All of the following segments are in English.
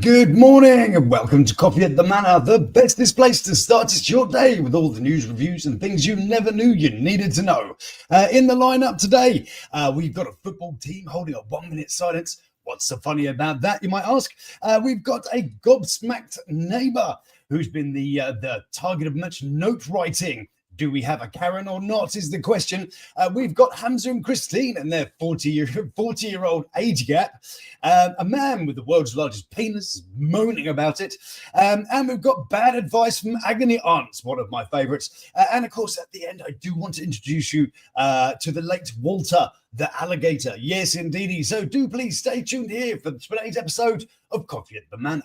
Good morning and welcome to Coffee at the Manor, the bestest place to start your day with all the news, reviews and things you never knew you needed to know. In the lineup today, we've got a football team holding a 1 minute silence. What's so funny about that, you might ask? We've got a gobsmacked neighbour who's been the target of much note writing. Do we have a Karen or not is the question. We've got Hamza and Christine and their 40-year-old age gap. A man with the world's largest penis moaning about it. And we've got bad advice from Agony Aunts, one of my favourites. And of course, at the end, I do want to introduce you to the late Walter, the alligator. Yes, indeedy. So do please stay tuned here for today's episode of Coffee at the Manor.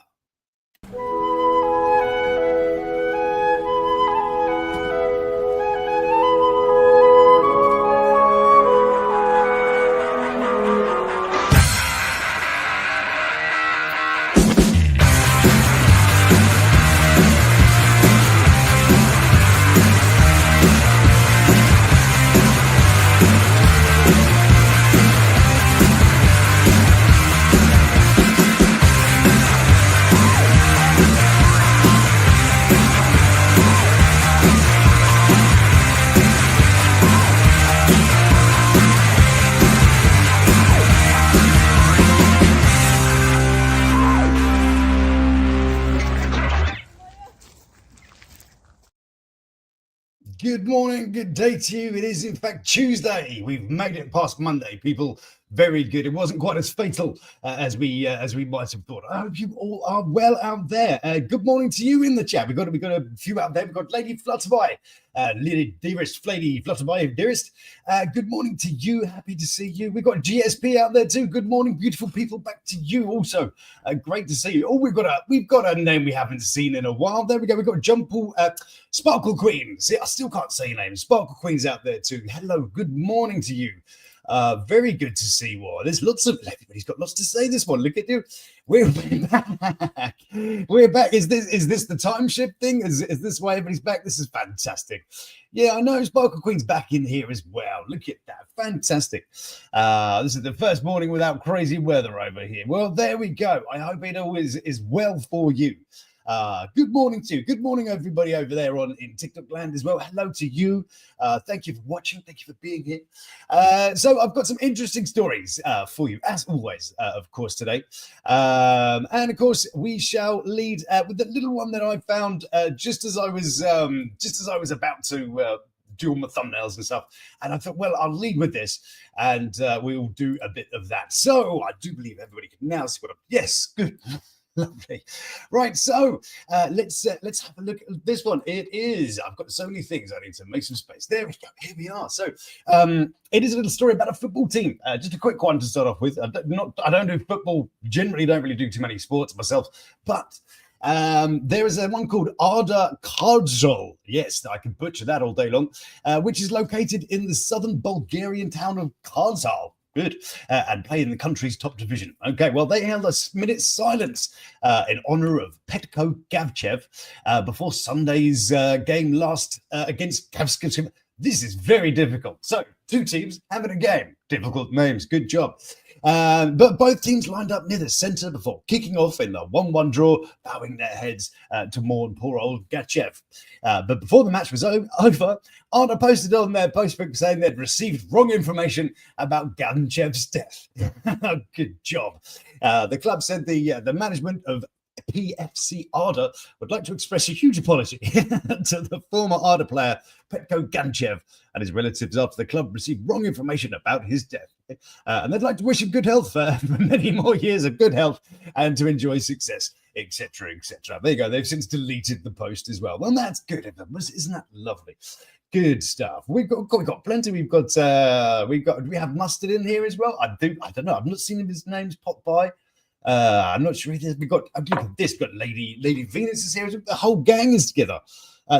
Good morning, good day to you. It is in fact Tuesday. We've made it past Monday, people. Very good. It wasn't quite as fatal as we might have thought. I hope you all are well out there. Good morning to you in the chat. We've got a few out there. We've got Lady Flutterby, Lady Dearest, Lady Flutterby, Dearest. Good morning to you. Happy to see you. We've got GSP out there too. Good morning, beautiful people. Back to you also. Great to see you. Oh, we've got a name we haven't seen in a while. There we go. We've got Jumple Sparkle Queen. See, I still can't say your name. Sparkle Queen's out there too. Hello. Good morning to you. Very good to see you all. There's everybody's got lots to say this one. Look at you. We're back. We're back. Is this the time shift thing? Is this why everybody's back? This is fantastic. Yeah, I know Sparkle Queen's back in here as well. Look at that. Fantastic. This is the first morning without crazy weather over here. Well, there we go. I hope it always is well for you. Good morning to you. Good morning, everybody over there in TikTok land as well. Hello to you. Thank you for watching. Thank you for being here. So I've got some interesting stories for you, as always, of course, today. And of course, we shall lead with the little one that I found just as I was about to do all my thumbnails and stuff. And I thought, well, I'll lead with this and we'll do a bit of that. So I do believe everybody can now see what yes, good. Lovely. Right, so let's have a look at this one. I've got so many things. I need to make some space. There we go. Here we are. So it is a little story about a football team. Just a quick one to start off with. I don't do football, generally don't really do too many sports myself, but there is one called Arda Kardzol. Yes, I can butcher that all day long, which is located in the southern Bulgarian town of Kardzal. Good. And play in the country's top division. Okay, well, they held a minute's silence in honor of Petko Gavchev before Sunday's game last against Gavskev. This is very difficult. So, two teams having a game. Difficult names. Good job. But both teams lined up near the centre before kicking off in the 1-1 draw, bowing their heads to mourn poor old Gachev. But before the match was over, Arda posted on their Facebook saying they'd received wrong information about Gachev's death. Good job. The club said the management of PFC Arda would like to express a huge apology to the former Arda player Petko Gachev and his relatives after the club received wrong information about his death. And they'd like to wish him good health for many more years of good health and to enjoy success, etc., etc. There you go. They've since deleted the post as well. Well, that's good of them. Isn't that lovely? Good stuff. We've got plenty. We have Mustard in here as well. I don't know. I've not seen his names pop by. I'm not sure we've got this. Got Lady Venus is here. The whole gang is together.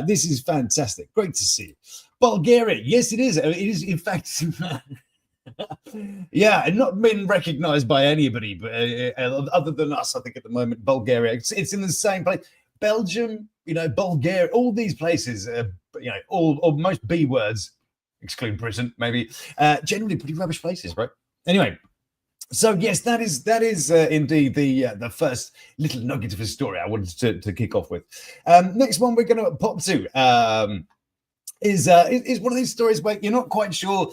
This is fantastic. Great to see you. Bulgaria. Yes, it is. It is in fact. Yeah, and not been recognized by anybody, but other than us, I think at the moment, Bulgaria. It's in the same place. Belgium, Bulgaria, all these places, all most B words, excluding Britain, maybe, generally pretty rubbish places, right? Anyway, So yes, that is indeed the first little nugget of a story I wanted to kick off with. Next one we're going to pop to is one of these stories where you're not quite sure.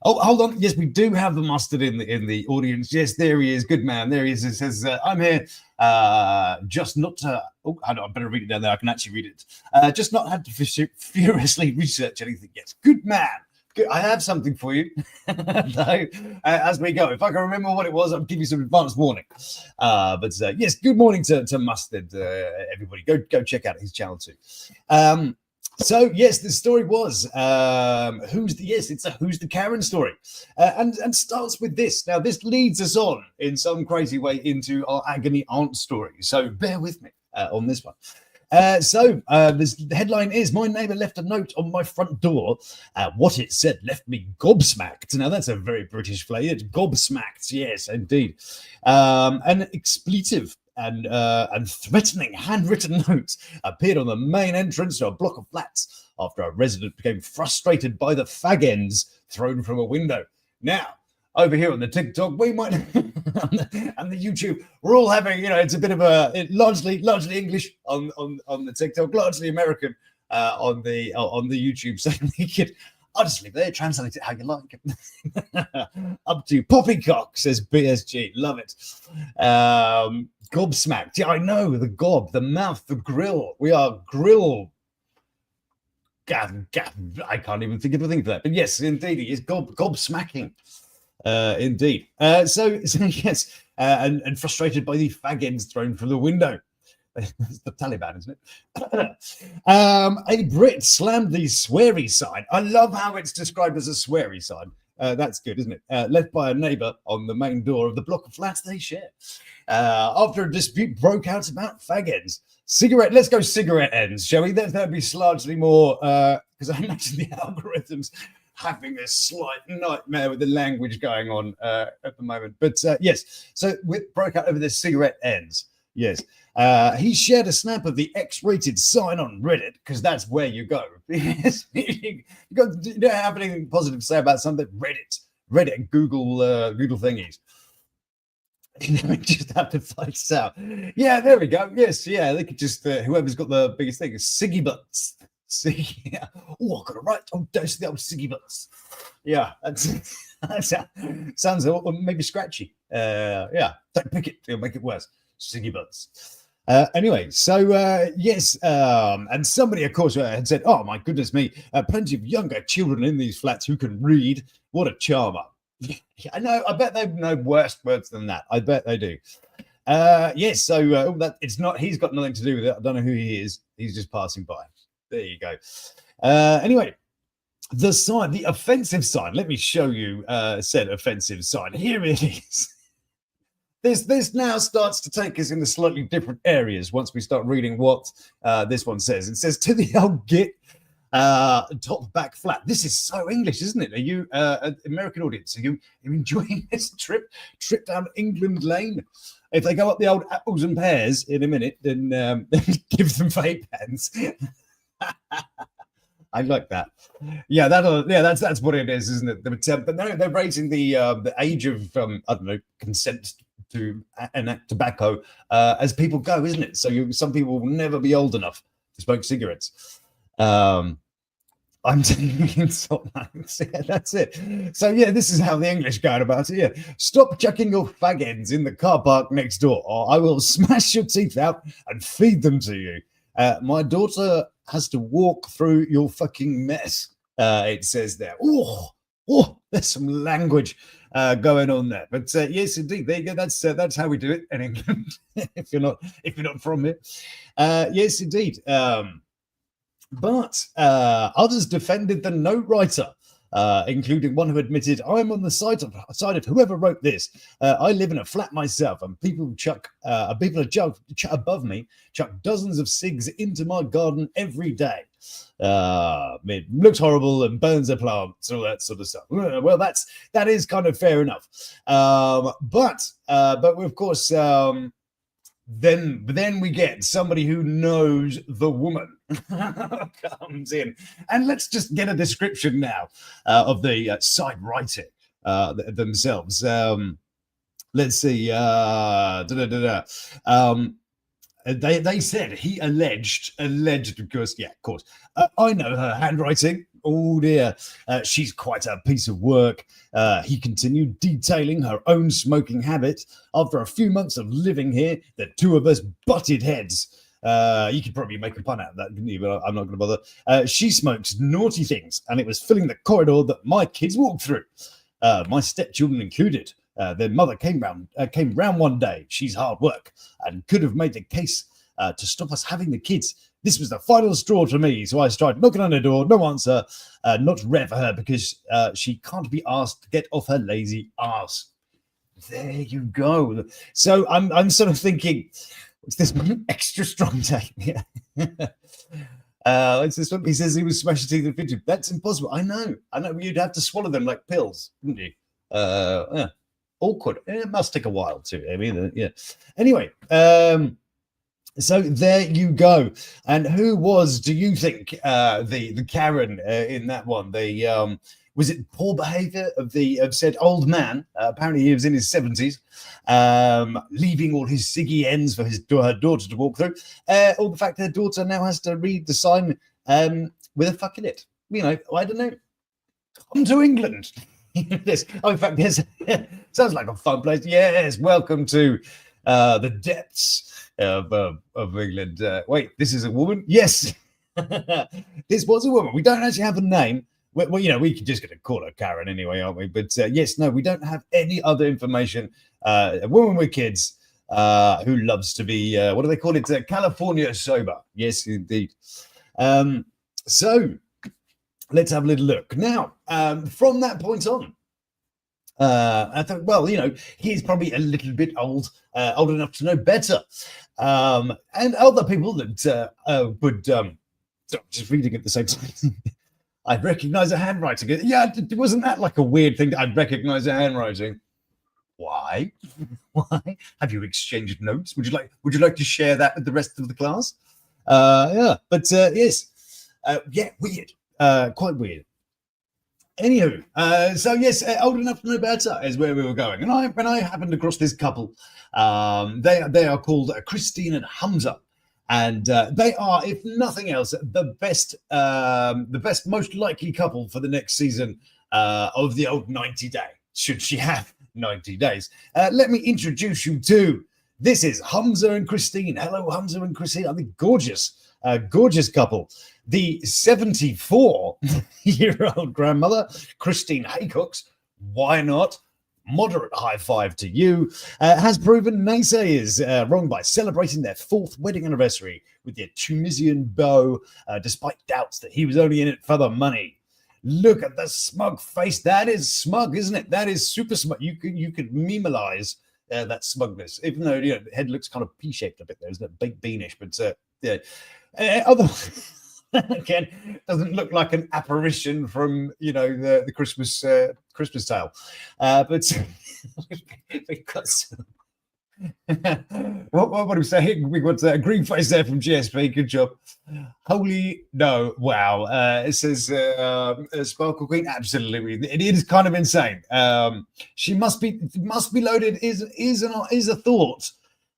Oh, hold on. Yes, we do have the mustard in the audience. Yes, there he is. Good man. There he is. It says, "I'm here, just not to." Oh, I better read it down there. I can actually read it. Just not had to furiously research anything yet. Good man. Good. I have something for you. So, as we go, if I can remember what it was, I'll give you some advance warning. But yes, good morning to Mustard, everybody. Go check out his channel too. So yes, the story was it's a Who's the Karen story, and starts with this. Now this leads us on in some crazy way into our Agony Aunt story. So bear with me on this one. The headline is, "My neighbour left a note on my front door. What it said left me gobsmacked." Now that's a very British flavour. Gobsmacked, yes, indeed. An expletive and threatening handwritten notes appeared on the main entrance to a block of flats after a resident became frustrated by the fag ends thrown from a window. Now, over here on the TikTok, we might and the YouTube, we're all having, it's a bit of a largely English on the TikTok, largely American on the YouTube. So we could honestly, there, translate it how you like. Up to poppycock, says BSG. Love it. Gobsmacked. Yeah, I know, the gob, the mouth, the grill. We are grill. I can't even think of a thing for that. But yes, indeed, it is gobsmacking. Indeed. So yes, and frustrated by the fag ends thrown from the window. It's the Taliban, isn't it? A Brit slammed the sweary sign. I love how it's described as a sweary sign. That's good, isn't it? Left by a neighbour on the main door of the block of flats they share. After a dispute broke out about fag ends. Let's go cigarette ends, shall we? That'd be slightly more, because I imagine the algorithms having a slight nightmare with the language going on at the moment. But yes, so it broke out over the cigarette ends. Yes. He shared a snap of the X-rated sign on Reddit, because that's where you go. you don't have anything positive to say about something. Reddit, Google thingies. We just have to fight this out. Yeah, there we go. Yes, yeah, they could just whoever's got the biggest thing is Siggy Butts. Yeah. Oh, I got it right. Oh, dose the old Siggy Butts. Yeah, that sounds maybe scratchy. Yeah, don't pick it. It'll make it worse. Siggy Butts. Anyway, so yes, and somebody, of course, had said, "Oh my goodness me, plenty of younger children in these flats who can read. What a charmer!" I know. I bet they know worse words than that. I bet they do. Yes. So that it's not. He's got nothing to do with it. I don't know who he is. He's just passing by. There you go. Anyway, the sign, the offensive sign. Let me show you said offensive sign. Here it is. This now starts to take us into slightly different areas once we start reading what this one says. It says, "To the old git top back flat." This is so English, isn't it? Are you American audience? Are you enjoying this trip down England Lane? If they go up the old apples and pears in a minute, then give them vape pens. I like that. Yeah, that's what it is, isn't it? But no, they're raising the age of I don't know, consent to enact tobacco as people go, isn't it? So some people will never be old enough to smoke cigarettes. I'm taking insult lines. Yeah, that's it. So yeah, this is how the English go about it. Yeah, "Stop chucking your fag ends in the car park next door, or I will smash your teeth out and feed them to you. My daughter has to walk through your fucking mess." It says there. Oh, there's some language going on there. But yes, indeed, there you go. That's how we do it in England. if you're not from here, yes, indeed. But others defended the note writer, including one who admitted, "I'm on the side of whoever wrote this. I live in a flat myself, and people above me chuck dozens of cigs into my garden every day. It looks horrible and burns their plants, all that sort of stuff." Well, that is kind of fair enough. But of course, then we get somebody who knows the woman comes in, and let's just get a description now of the side writing themselves. Let's see. They said he alleged because yeah, of course, I know her handwriting. Oh dear, she's quite a piece of work. He continued detailing her own smoking habit. After a few months of living here, the two of us butted heads. You could probably make a pun out of that, couldn't you? But I'm not going to bother. She smokes naughty things, and it was filling the corridor that my kids walked through, my stepchildren included. Their mother came round one day. She's hard work and could have made the case to stop us having the kids. This was the final straw to me, so I started knocking on her door. No answer. Not rare for her because she can't be asked to get off her lazy ass. There you go. So I'm sort of thinking, what's this one? Extra strong take? Yeah. It's this one. He says he was smashed teeth in fidget. That's impossible. I know. You'd have to swallow them like pills, wouldn't you? Yeah. Awkward. It must take a while too. I mean, yeah. Anyway, so there you go. And who was, do you think, the Karen in that one? The was it poor behaviour of said old man? Apparently, he was in his 70s, leaving all his ciggy ends for her daughter to walk through, or the fact that her daughter now has to read the sign with a fuck in it. You know, I don't know. Come to England. Yes. Oh, in fact, yes. Sounds like a fun place. Yes, welcome to the depths of England. Wait, this is a woman? Yes, this was a woman. We don't actually have a name. Well, you know, we could just going to call her Karen anyway, aren't we? But yes, no, we don't have any other information. A woman with kids who loves to be, what do they call it? California sober. Yes, indeed. So let's have a little look. Now, from that point on, I thought, well, you know, he's probably a little bit old enough to know better. And other people that would, just reading at the same time, I'd recognize a handwriting. Yeah, wasn't that like a weird thing? I'd recognize a handwriting. Why? Why? Have you exchanged notes? Would you like to share that with the rest of the class? Yeah, but yes, yeah, weird. Quite weird. Anywho, so yes, old enough to know better is where we were going. And when I happened across this couple, they are called Christine and Hamza, and they are, if nothing else, the best, most likely couple for the next season of the old 90 Day. Should she have 90 days? Let me introduce you to. This is Hamza and Christine. Hello, Hamza and Christine. I mean, gorgeous couple. The 74-year-old grandmother, Christine Haycox, why not? Moderate high five to you, has proven naysayers wrong by celebrating their 4th wedding anniversary with their Tunisian beau, despite doubts that he was only in it for the money. Look at the smug face. That is smug, isn't it? That is super smug. You could memelize that smugness, even though, you know, the head looks kind of P-shaped a bit there, isn't it? Big beanish, but yeah. Otherwise, again, doesn't look like an apparition from, you know, the Christmas tale. But we've got some. What do we say? We got a green face there from GSP. Good job. Holy no! Wow. It says Sparkle Queen. Absolutely, it is kind of insane. She must be loaded. Is a thought.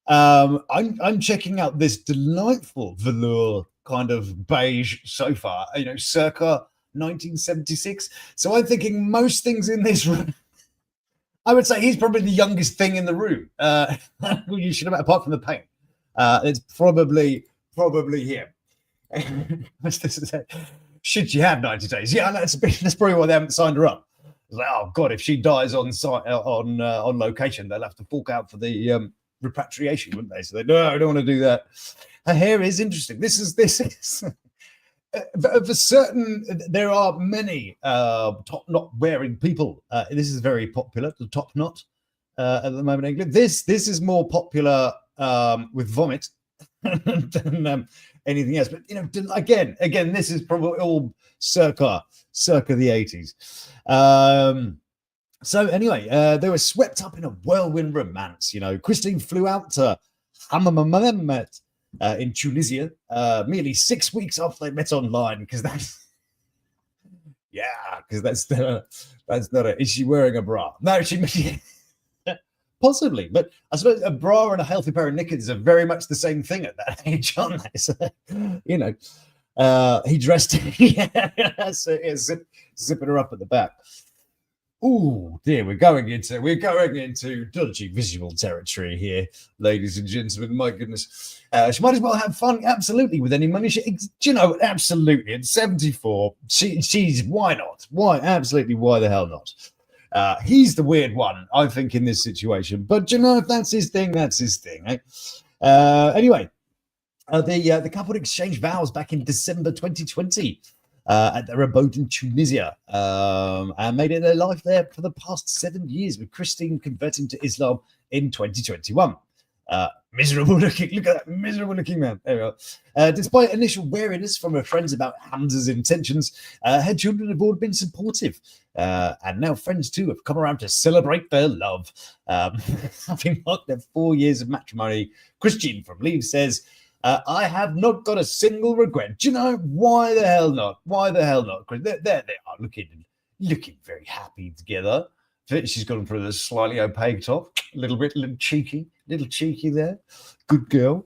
I'm checking out this delightful velour kind of beige sofa. You know, circa 1976. So I'm thinking most things in this room. I would say he's probably the youngest thing in the room. You should have, apart from the paint. It's probably him. Should she have 90 days? Yeah, that's probably why they haven't signed her up. It's like, oh God, if she dies on site on location, they'll have to fork out for the repatriation, wouldn't they? So they no, I don't want to do that. Her hair is interesting. This is. For certain, there are many top knot wearing people. This is very popular, the top knot at the moment in England. This is more popular with vomit than anything else. But you know, again, this is probably all circa the 80s. So anyway, they were swept up in a whirlwind romance. You know, Christine flew out to Hammamet in Tunisia, merely 6 weeks after they met online, because that's not a, is she wearing a bra? No, she possibly. But I suppose a bra and a healthy pair of knickers are very much the same thing at that age, aren't they? So, you know, he dressed, yeah, so yeah, zipping her up at the back. Oh dear, we're going into dodgy visual territory here, ladies and gentlemen. My goodness, she might as well have fun, absolutely, with any money. You know, absolutely. At 74, she's why not? Why absolutely? Why the hell not? He's the weird one, I think, in this situation. But you know, if that's his thing, that's his thing. Eh? Anyway, the couple exchanged vows back in December 2020. At their abode in Tunisia, and made it their life there for the past 7 years, with Christine converting to Islam in 2021. Miserable looking, look at that miserable looking man. There we go. Despite initial wariness from her friends about Hamza's intentions, her children have all been supportive. And now friends too have come around to celebrate their love. Having marked their 4 years of matrimony, Christine from Leave says, I have not got a single regret. Do you know why the hell not? Why the hell not? There they are, looking very happy together. She's gone for the slightly opaque top, a little cheeky there. Good girl.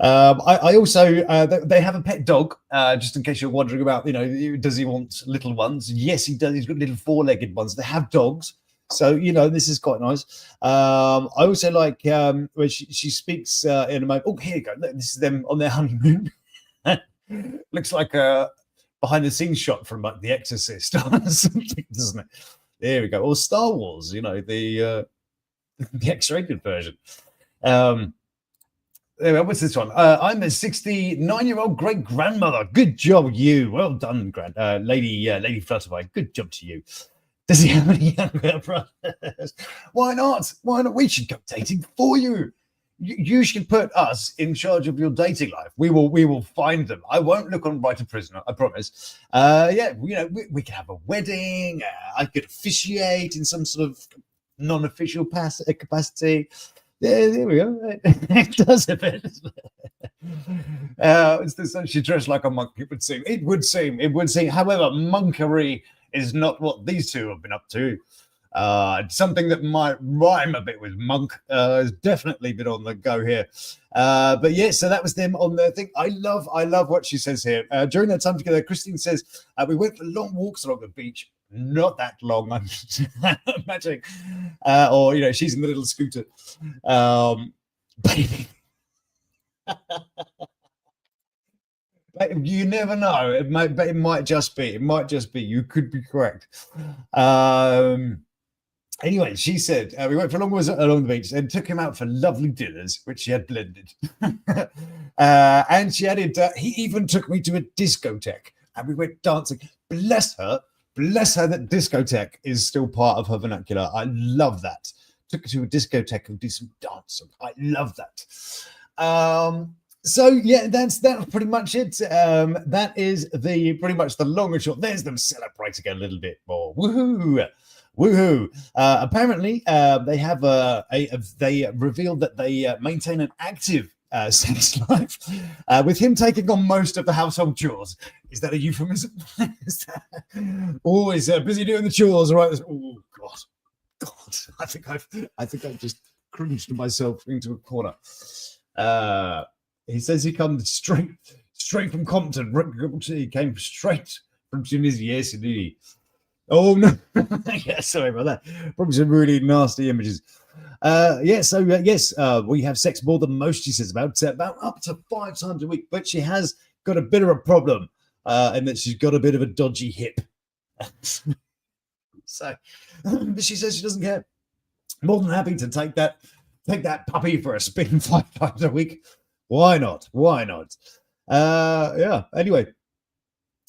I also they have a pet dog. Just in case you're wondering about, you know, does he want little ones? Yes, he does. He's got little 4-legged ones. They have dogs. So, you know, this is quite nice. I also like where she speaks in a moment. Oh, here you go. Look, this is them on their honeymoon. Looks like a behind-the-scenes shot from like The Exorcist or something, doesn't it? There we go. Or Star Wars, you know, the X-rated version. Anyway, what's this one? I'm a 69-year-old great-grandmother. Good job, you. Well done, Lady Flutterby. Good job to you. Does he have any younger brothers? Why not? Why not? We should go dating for you. You should put us in charge of your dating life. We will find them. I won't look on Right to Prisoner, I promise. Yeah, you know, we can have a wedding. I could officiate in some sort of non-official capacity. Yeah, there we go. It does a bit. She dressed like a monk. It would seem. However, monkery is not what these two have been up to. Something that might rhyme a bit with monk has definitely been on the go here. But yeah, so that was them on their thing. I love what she says here. During that time together, Christine says, we went for long walks along the beach. Not that long, I'm imagining. Or, you know, she's in the little scooter. Baby. You never know. It might just be. You could be correct. Anyway, she said we went for long walks along the beach and took him out for lovely dinners, which she had blended. And she added, he even took me to a discotheque, and we went dancing. Bless her, that discotheque is still part of her vernacular. I love that. Took her to a discotheque and did some dancing. I love that. So yeah, that's pretty much it. That is pretty much the long and short. There's them celebrating a little bit more. Woohoo! Apparently, they have they revealed that they maintain an active sex life, with him taking on most of the household chores. Is that a euphemism? Always busy doing the chores, right? Oh God! I think I've just cringed myself into a corner. He says he comes straight from Compton. He came straight from Tunisia. Yes, indeed. Oh no! Yeah, sorry about that. Probably some really nasty images. Yes, we have sex more than most. She says about up to 5 times a week, but she has got a bit of a problem, in that she's got a bit of a dodgy hip. So, but she says she doesn't care. More than happy to take that puppy for a spin 5 times a week. Why not? Yeah. Anyway.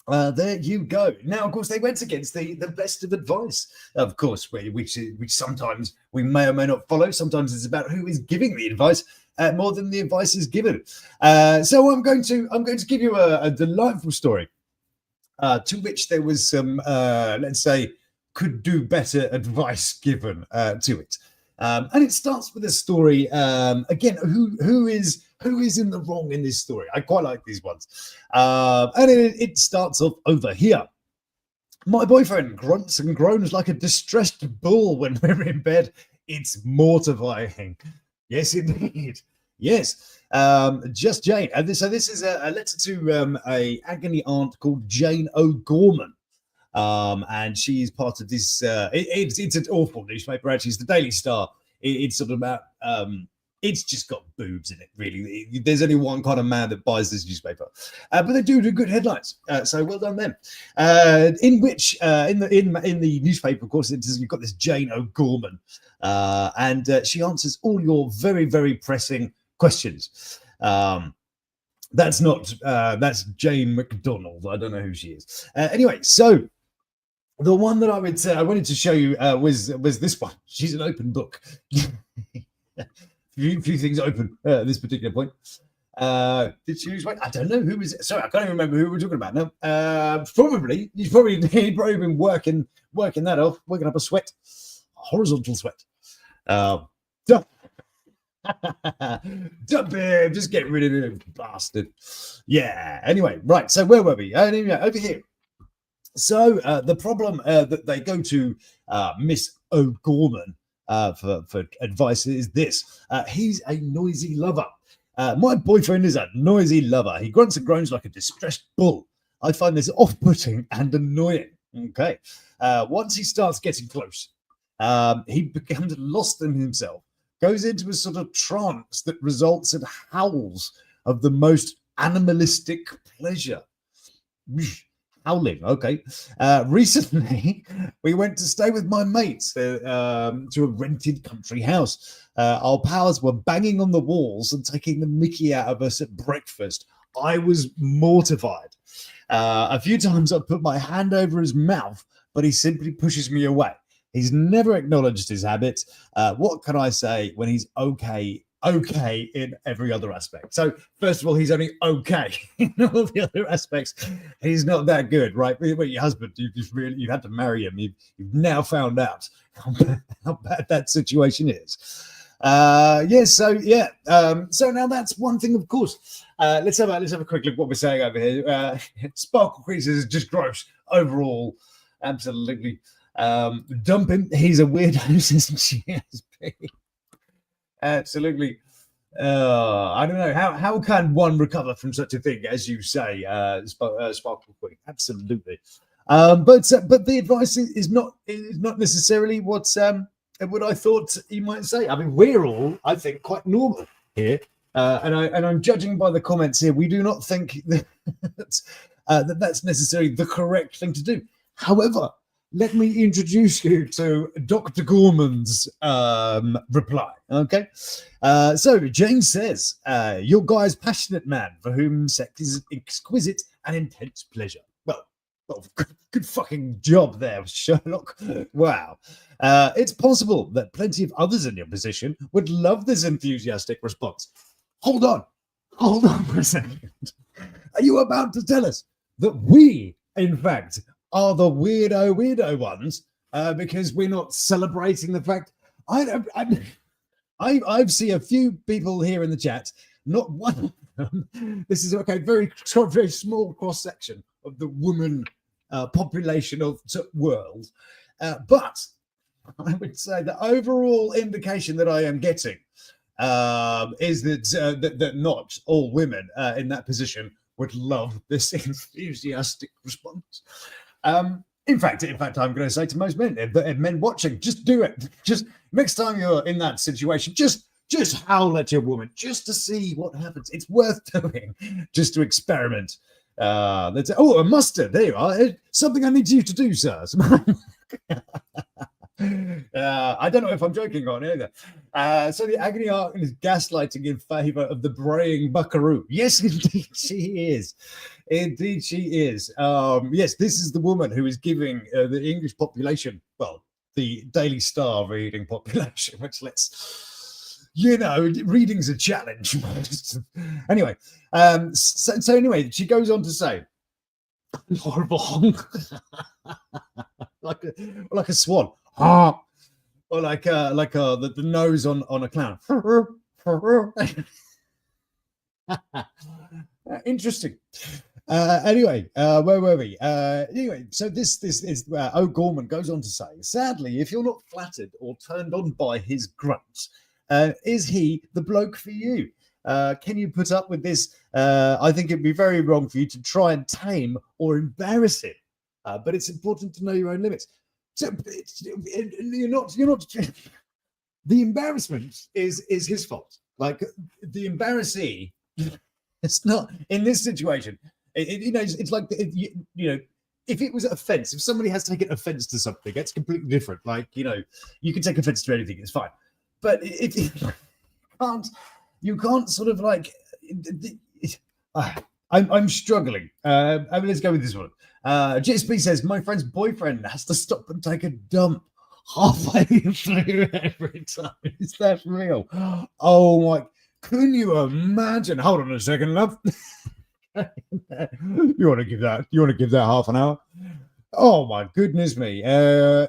There you go. Now, of course, they went against the best of advice, of course, which sometimes we may or may not follow. Sometimes it's about who is giving the advice more than the advice is given. So I'm going to give you a delightful story to which there was some, let's say, could do better advice given to it. And it starts with a story. Again, who is in the wrong in this story? I quite like these ones. And it starts off over here. My boyfriend grunts and groans like a distressed bull when we're in bed It's mortifying. Yes, indeed. Yes. Just Jane. So this is a letter to a agony aunt called Jane O'Gorman. And she's part of this. It's an awful newspaper. Actually, it's the Daily Star. It's sort of about. It's just got boobs in it. Really, there's only one kind of man that buys this newspaper, but they do good headlines. So well done them. In which in the newspaper, of course, you've got this Jane O'Gorman, and she answers all your very, very pressing questions. That's not. That's Jane McDonald. I don't know who she is. Anyway, so. The one that I wanted to show you was this one. She's an open book. few things open at this particular point. Did she use? I don't know who was it. Sorry, I can't even remember who we're talking about now. Probably he'd probably been working that off, working up a sweat, a horizontal sweat. Just get rid of him, bastard. Yeah. Anyway, right. So where were we? Anyway, over here. So the problem that they go to Miss O'Gorman for advice is this. He's a noisy lover. My boyfriend is a noisy lover. He grunts and groans like a distressed bull. I find this off-putting and annoying. Okay. Once he starts getting close, he becomes lost in himself, goes into a sort of trance that results in howls of the most animalistic pleasure. Howling. Okay. Recently, we went to stay with my mates to a rented country house. Our pals were banging on the walls and taking the mickey out of us at breakfast. I was mortified. A few times I put my hand over his mouth, but he simply pushes me away. He's never acknowledged his habits. What can I say when he's okay in every other aspect? So first of all, he's only okay in all the other aspects. He's not that good, right? Well, your husband, you had to marry him. You've now found out how bad that situation is. So now that's one thing, of course. Let's have a quick look at what we're saying over here. Sparkle creases is just gross overall. Absolutely. Dump him. He's a weirdo, says she has been. Absolutely. I don't know how can one recover from such a thing, as you say, Sparkle Queen. Absolutely. But the advice is not necessarily what I thought you might say. I mean, we're all, I think, quite normal here, and I'm judging by the comments here. We do not think that that's necessarily the correct thing to do. However, let me introduce you to Dr. Gorman's reply. Okay. So Jane says, your guy's passionate man for whom sex is exquisite and intense pleasure. Well, good fucking job there, Sherlock. Wow. It's possible that plenty of others in your position would love this enthusiastic response. Hold on for a second. Are you about to tell us that we, in fact, are the weirdo ones because we're not celebrating the fact? I've seen a few people here in the chat, not one of them. This is okay, very small cross section of the woman population of the world, but I would say the overall indication that I am getting is that not all women in that position would love this enthusiastic response. In fact, I'm going to say to most men watching, just do it. Just next time you're in that situation, just howl at your woman just to see what happens. It's worth doing, just to experiment. A mustard. There you are. Something I need you to do, sir. I don't know if I'm joking on either. So the agony aunt is gaslighting in favour of the braying buckaroo. Yes, indeed she is. Indeed she is. Yes, this is the woman who is giving the English population, well, the Daily Star reading population, which reading's a challenge. Anyway, so anyway, she goes on to say, horrible honk, like a swan. Or like the nose on a clown. Interesting. Anyway, where were we? Anyway, so this is O'Gorman goes on to say, sadly, if you're not flattered or turned on by his grunts, is he the bloke for you? Can you put up with this? I think it'd be very wrong for you to try and tame or embarrass him. But it's important to know your own limits. So you're not. The embarrassment is his fault. Like the embarrassee, it's not in this situation. It's like if it was offense, if somebody has taken offense to something, that's completely different. Like you can take offense to anything, it's fine. But if you can't sort of like. I'm struggling. Let's go with this one. GSP says my friend's boyfriend has to stop and take a dump halfway through every time. Is that real? Oh my! Can you imagine? Hold on a second, love. You want to give that half an hour? Oh my goodness me! I've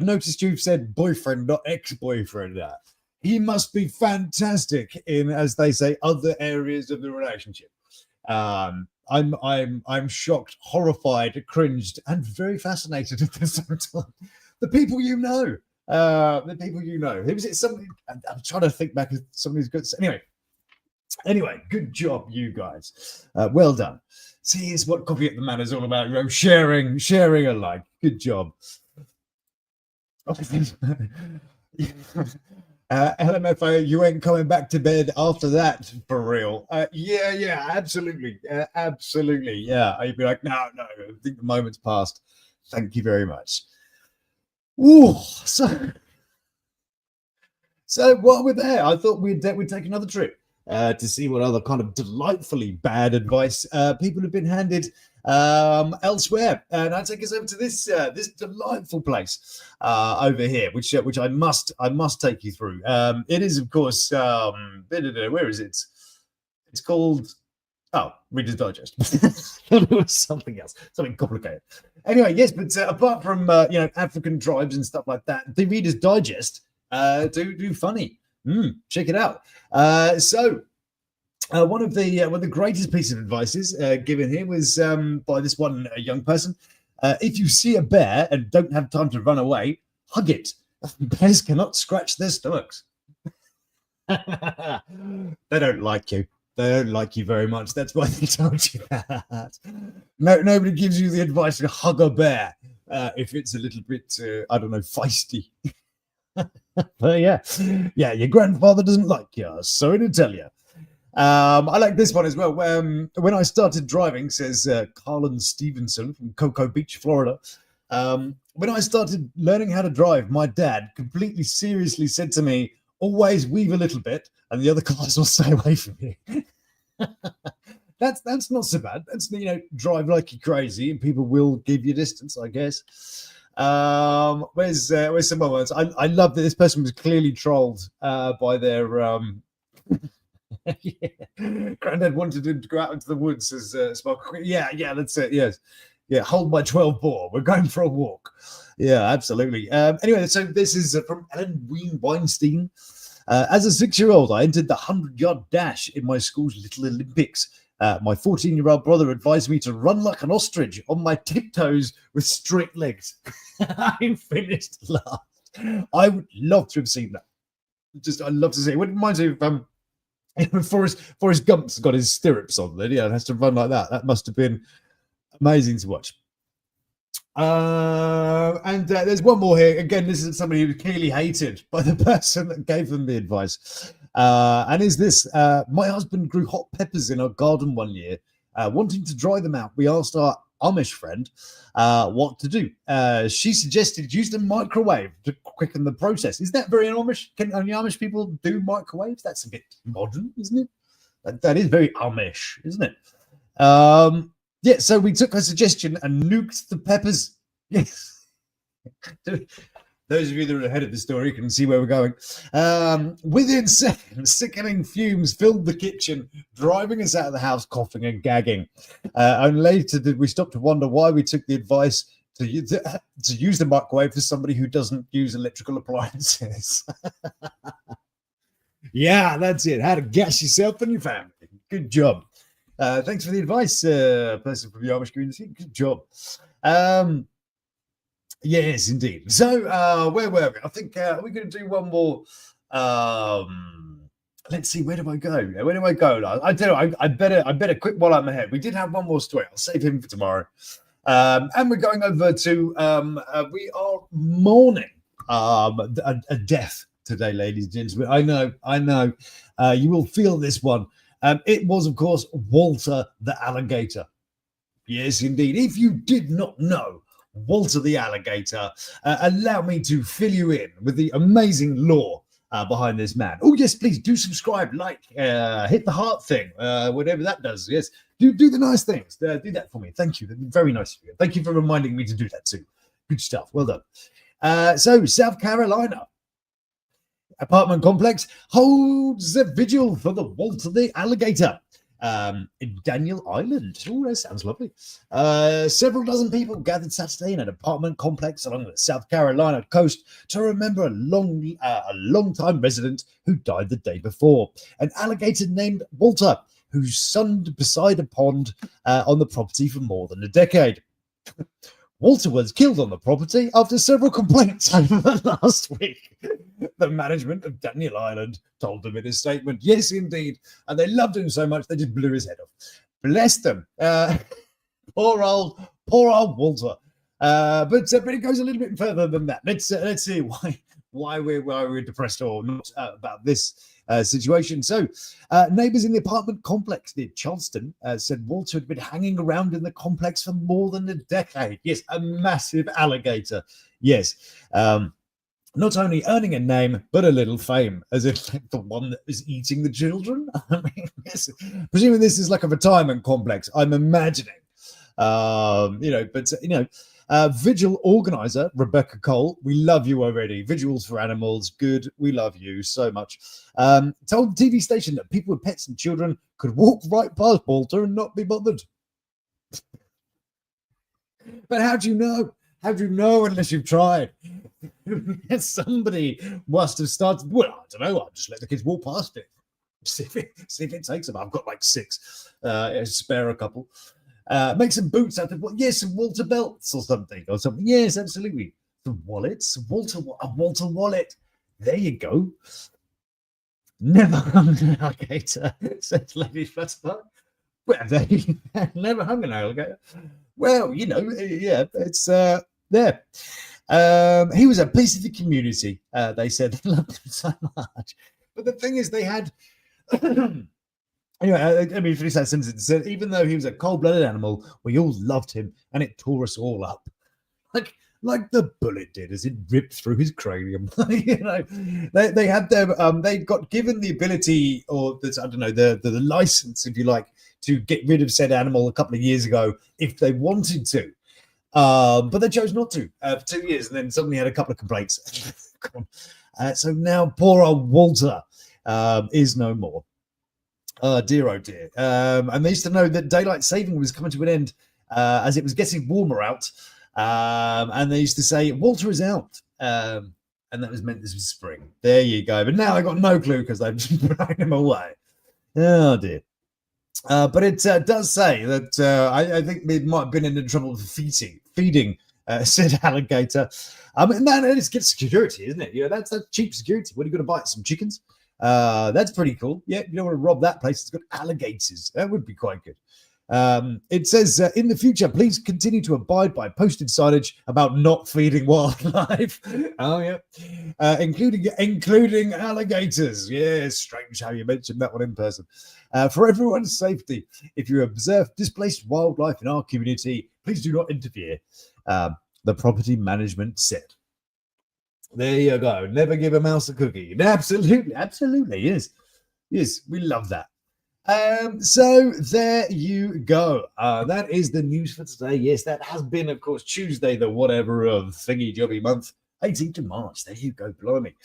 noticed you've said boyfriend, not ex-boyfriend. He must be fantastic in, as they say, other areas of the relationship. I'm shocked, horrified, cringed, and very fascinated at the same time. The people you know. Who was it? Somebody. I'm trying to think back of somebody's good. Anyway, good job, you guys. Well done. See, it's what Coffee at the Manor is all about. Sharing alike. Good job. LMFO, you ain't coming back to bed after that, for real. Yeah, absolutely. Absolutely. Yeah, I'd be like, no, I think the moment's passed. Thank you very much. Ooh, so while we're there, I thought we'd take another trip to see what other kind of delightfully bad advice people have been handed elsewhere. And I take us over to this delightful place over here, which I must take you through. It is, of course, where is it? It's called Reader's Digest. It was something else, something complicated. Anyway, yes, but apart from African tribes and stuff like that, the Reader's Digest do funny. Check it out. One of the greatest pieces of advice given here was by this one young person. If you see a bear and don't have time to run away, hug it. Bears cannot scratch their stomachs. They don't like you. They don't like you very much. That's why they told you that. Nobody gives you the advice to hug a bear if it's a little bit, feisty. But yeah, your grandfather doesn't like you. Sorry to tell you. I like this one as well. When I started driving, says Carlin Stevenson from Cocoa Beach, Florida. When I started learning how to drive, my dad completely seriously said to me, always weave a little bit and the other cars will stay away from you. That's not so bad. That's, drive like you're crazy and people will give you distance, I guess. Where's some more words? I love that this person was clearly trolled by their Granddad wanted him to go out into the woods as Spock. Yeah, that's it. Yes. Yeah, hold my 12 bore. We're going for a walk. Yeah, absolutely. Anyway, so this is from Ellen Weinstein. As a 6-year-old, I entered the 100-yard dash in my school's Little Olympics. My 14-year-old brother advised me to run like an ostrich on my tiptoes with straight legs. I finished last. I would love to have seen that. I'd love to see it. It reminds me of Forrest Gump's got his stirrups on there. Yeah, it has to run like that. That must have been amazing to watch. And there's one more here. Again, this is somebody who was clearly hated by the person that gave them the advice. And is this, my husband grew hot peppers in our garden one year. Wanting to dry them out, we asked our Amish friend what to do. She suggested use the microwave to quicken the process. Is that very Amish? Can only Amish people do microwaves? That's a bit modern, isn't it? That is very Amish, isn't it? Yeah, so we took her suggestion and nuked the peppers. Yes. Those of you that are ahead of the story can see where we're going. Within seconds, sickening fumes filled the kitchen, driving us out of the house, coughing and gagging. And later did we stop to wonder why we took the advice to use the microwave for somebody who doesn't use electrical appliances. Yeah, that's it. How to gas yourself and your family. Good job. Thanks for the advice, person from the Irish community. Good job. Yes, indeed. So, where were we? I think we're going to do one more. Let's see. Where do I go? Where do I go? I don't know. I better quit while I'm ahead. We did have one more story. I'll save him for tomorrow. And we're going over to. We are mourning a death today, ladies and gentlemen. I know. You will feel this one. It was, of course, Walter the alligator. Yes, indeed. If you did not know Walter the alligator, allow me to fill you in with the amazing lore behind this man. Oh, yes, please do subscribe, like, hit the heart thing, whatever that does. Yes, do the nice things. Do that for me. Thank you. That'd be very nice of you. Thank you for reminding me to do that too. Good stuff. Well done. So, South Carolina. Apartment complex holds a vigil for the Walter the alligator in Daniel Island. Oh, that sounds lovely. Several dozen people gathered Saturday in an apartment complex along the South Carolina coast to remember a long-time resident who died the day before. An alligator named Walter, who sunned beside a pond on the property for more than a decade. Walter was killed on the property after several complaints over the last week. The management of Daniel Island told them in a statement. Yes, indeed. And they loved him so much they just blew his head off. Bless them. Poor old Walter. But it goes a little bit further than that. Let's see why we're depressed or not about this situation. So, neighbours in the apartment complex near Charleston said Walter had been hanging around in the complex for more than a decade. Yes, a massive alligator. Yes. Not only earning a name, but a little fame, as if like the one that is eating the children. I mean, yes. Presuming this is like a retirement complex, I'm imagining. Vigil organizer Rebecca Cole, we love you already. Vigils for animals, good. We love you so much. Told the TV station that people with pets and children could walk right past Walter and not be bothered. But how do you know? How do you know unless you've tried? Somebody must have started. Well, I don't know. I'll just let the kids walk past it. See if it takes them. I've got like 6. Spare a couple. Make some boots out of some Walter belts or something. Yes, absolutely. The wallets, a Walter wallet. There you go. Never hung an alligator, said Lady Flutterbuck. Well, they never hung an alligator. Well, it's there. He was a piece of the community. They said they loved him so much. But the thing is, they had. Anyway, let me finish that sentence. It said, even though he was a cold-blooded animal, we all loved him, and it tore us all up, like the bullet did as it ripped through his cranium. They had they got given the ability, or the license, if you like, to get rid of said animal a couple of years ago if they wanted to. But they chose not to for 2 years, and then suddenly had a couple of complaints. So now poor old Walter is no more. Dear, oh dear. And they used to know that daylight saving was coming to an end as it was getting warmer out. And they used to say, Walter is out. And that was meant this was spring. There you go. But now I got no clue because they've just thrown him away. Oh dear. But it does say that I think it might have been in trouble with feeding said alligator. And that is good security, isn't it? That's cheap security. What are you going to buy? Some chickens? That's pretty cool. Yeah, you don't want to rob that place. It's got alligators. That would be quite good. It says, in the future, please continue to abide by posted signage about not feeding wildlife. Oh, yeah. Including alligators. Yeah, strange how you mentioned that one in person. For everyone's safety, if you observe displaced wildlife in our community, please do not interfere. The property management said. There you go. Never give a mouse a cookie. Absolutely. Yes, we love that. So there you go. That is the news for today. Yes, that has been, of course, Tuesday, the whatever of thingy jobby month, 18th of March. There you go, blimey.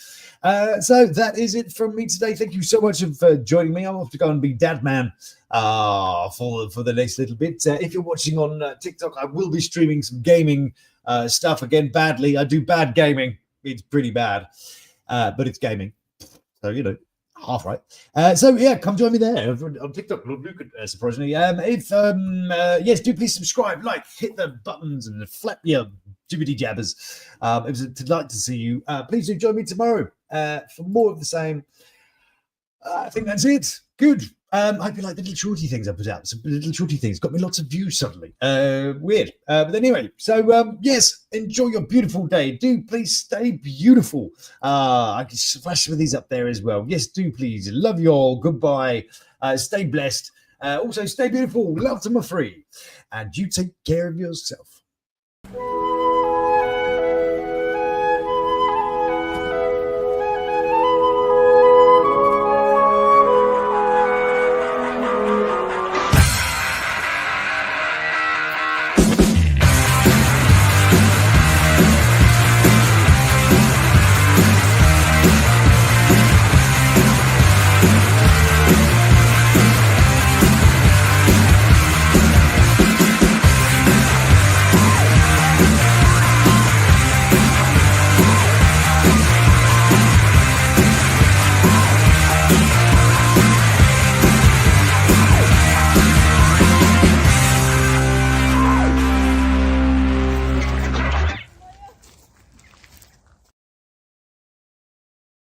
So that is it from me today. Thank you so much for joining me. I'm off to go and be dad man for the next little bit. If you're watching on TikTok, I will be streaming some gaming stuff again. Badly, I do bad gaming. It's pretty bad, but it's gaming. So, Half right. So yeah, come join me there on TikTok, Lord Lukan, surprisingly. Yes, do please subscribe, like, hit the buttons and flap your jibbity jabbers. It was a delight to see you. Please do join me tomorrow for more of the same. I think that's it. Good. I hope you like the little shorty things I put out. Some little shorty things got me lots of views suddenly. Weird. But anyway, so yes, enjoy your beautiful day. Do please stay beautiful. I can flash some of these up there as well. Yes, do please. Love you all. Goodbye. Stay blessed. Also, stay beautiful. Love to my free. And you take care of yourself.